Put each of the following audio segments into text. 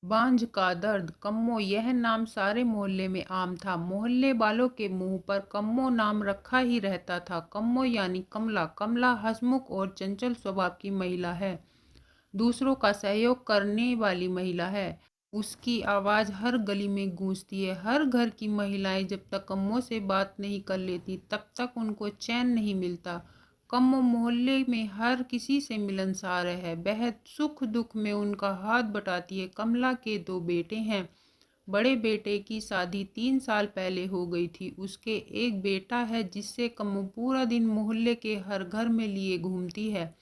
बांझ का दर्द। कम्मो यह नाम सारे मोहल्ले में आम था। मोहल्ले वालों के मुंह पर कम्मो नाम रखा ही रहता था। कम्मो यानी कमला। कमला हंसमुख और चंचल स्वभाव की महिला है। दूसरों का सहयोग करने वाली महिला है। उसकी आवाज़ हर गली में गूंजती है। हर घर की महिलाएं जब तक कम्मो से बात नहीं कर लेती तब तक उनको चैन नहीं मिलता। कम्मो मोहल्ले में हर किसी से मिलनसार है। वह सुख दुख में उनका हाथ बटाती है। कमला के दो बेटे हैं। बड़े बेटे की शादी 3 साल पहले हो गई थी। उसके एक बेटा है जिससे कम्मो पूरा दिन मोहल्ले के हर घर में लिए घूमती है।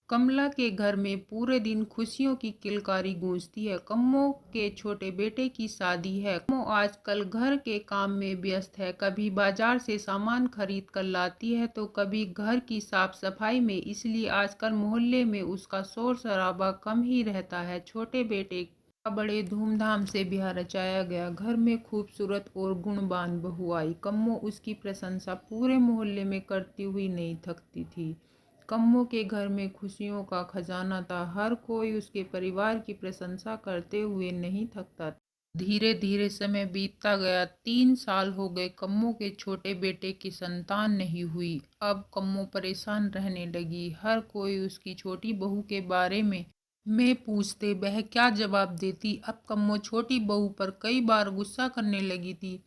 कमला के घर में पूरे दिन खुशियों की किलकारी गूंजती है। कम्मो के छोटे बेटे की शादी है। कम्मो आजकल घर के काम में व्यस्त है। कभी बाजार से सामान खरीद कर लाती है तो कभी घर की साफ सफाई में। इसलिए आजकल मोहल्ले में उसका शोर शराबा कम ही रहता है। छोटे बेटे का बड़े धूमधाम से ब्याह रचाया गया। घर में खूबसूरत और गुणवान बहू आई। कम्मो उसकी प्रशंसा पूरे मोहल्ले में करती हुई नहीं थकती थी। कम्मो के घर में खुशियों का खजाना था। हर कोई उसके परिवार की प्रशंसा करते हुए नहीं थकता था। धीरे धीरे समय बीतता गया। 3 साल हो गए। कम्मो के छोटे बेटे की संतान नहीं हुई। अब कम्मो परेशान रहने लगी। हर कोई उसकी छोटी बहू के बारे में पूछते वह क्या जवाब देती। अब कम्मो छोटी बहू पर कई बार गुस्सा करने लगी थी।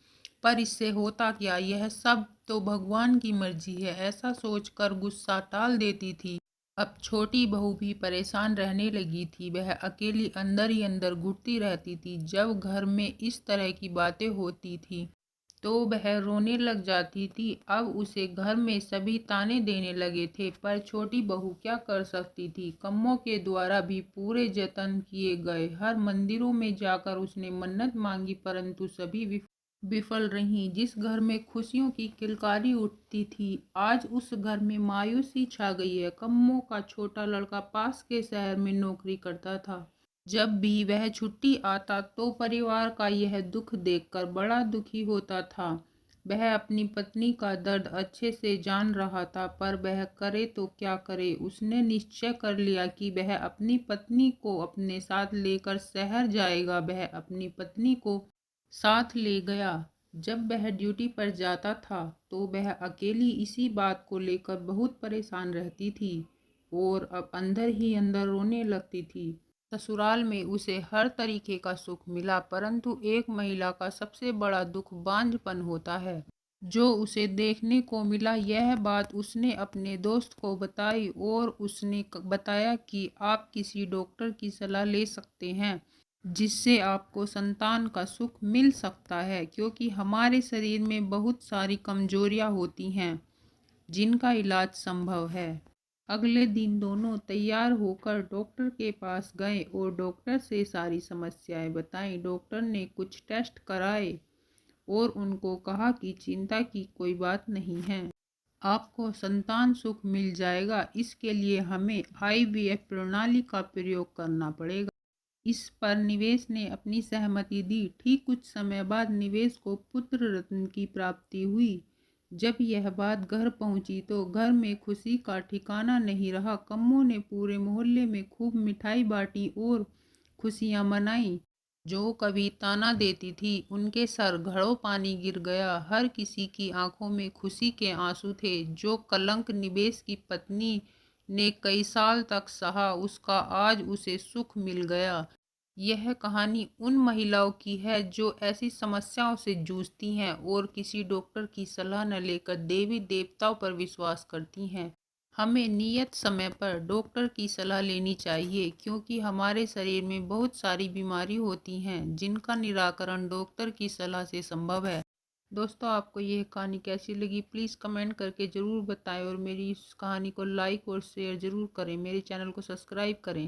पर इससे होता क्या, यह सब तो भगवान की मर्जी है, ऐसा सोचकर गुस्सा टाल देती थी। अब छोटी बहू भी परेशान रहने लगी थी। वह अकेली अंदर ही अंदर घुटती रहती थी। जब घर में इस तरह की बातें होती थी तो वह रोने लग जाती थी। अब उसे घर में सभी ताने देने लगे थे, पर छोटी बहू क्या कर सकती थी। कम्मो के द्वारा भी पूरे जतन किए गए। हर मंदिरों में जाकर उसने मन्नत मांगी परंतु सभी विफल रहीं। जिस घर में खुशियों की किलकारी उठती थी आज उस घर में मायूसी छा गई है। कम्मो का छोटा लड़का पास के शहर में नौकरी करता था। जब भी वह छुट्टी आता तो परिवार का यह दुख देखकर बड़ा दुखी होता था। वह अपनी पत्नी का दर्द अच्छे से जान रहा था, पर वह करे तो क्या करे। उसने निश्चय कर लिया कि वह अपनी पत्नी को अपने साथ लेकर शहर जाएगा। वह अपनी पत्नी को साथ ले गया। जब वह ड्यूटी पर जाता था तो वह अकेली इसी बात को लेकर बहुत परेशान रहती थी और अब अंदर ही अंदर रोने लगती थी। ससुराल में उसे हर तरीके का सुख मिला परंतु एक महिला का सबसे बड़ा दुख बांझपन होता है जो उसे देखने को मिला। यह बात उसने अपने दोस्त को बताई और उसने बताया कि आप किसी डॉक्टर की सलाह ले सकते हैं जिससे आपको संतान का सुख मिल सकता है, क्योंकि हमारे शरीर में बहुत सारी कमजोरियां होती हैं जिनका इलाज संभव है। अगले दिन दोनों तैयार होकर डॉक्टर के पास गए और डॉक्टर से सारी समस्याएं बताई। डॉक्टर ने कुछ टेस्ट कराए और उनको कहा कि चिंता की कोई बात नहीं है, आपको संतान सुख मिल जाएगा। इसके लिए हमें आईवीएफ प्रणाली का प्रयोग करना पड़ेगा। इस पर निवेश ने अपनी सहमति दी। ठीक कुछ समय बाद निवेश को पुत्र रत्न की प्राप्ति हुई। जब यह बात घर पहुंची तो घर में खुशी का ठिकाना नहीं रहा। कम्मो ने पूरे मोहल्ले में खूब मिठाई बांटी और खुशियां मनाई। जो कभी ताना देती थी उनके सर घड़ों पानी गिर गया। हर किसी की आंखों में खुशी के आंसू थे। जो कलंक निवेश की पत्नी ने कई साल तक सहा उसका आज उसे सुख मिल गया। यह कहानी उन महिलाओं की है जो ऐसी समस्याओं से जूझती हैं और किसी डॉक्टर की सलाह न लेकर देवी देवताओं पर विश्वास करती हैं। हमें नियत समय पर डॉक्टर की सलाह लेनी चाहिए क्योंकि हमारे शरीर में बहुत सारी बीमारी होती हैं जिनका निराकरण डॉक्टर की सलाह से संभव है। दोस्तों, आपको यह कहानी कैसी लगी प्लीज़ कमेंट करके ज़रूर बताएं और मेरी इस कहानी को लाइक और शेयर ज़रूर करें। मेरे चैनल को सब्सक्राइब करें।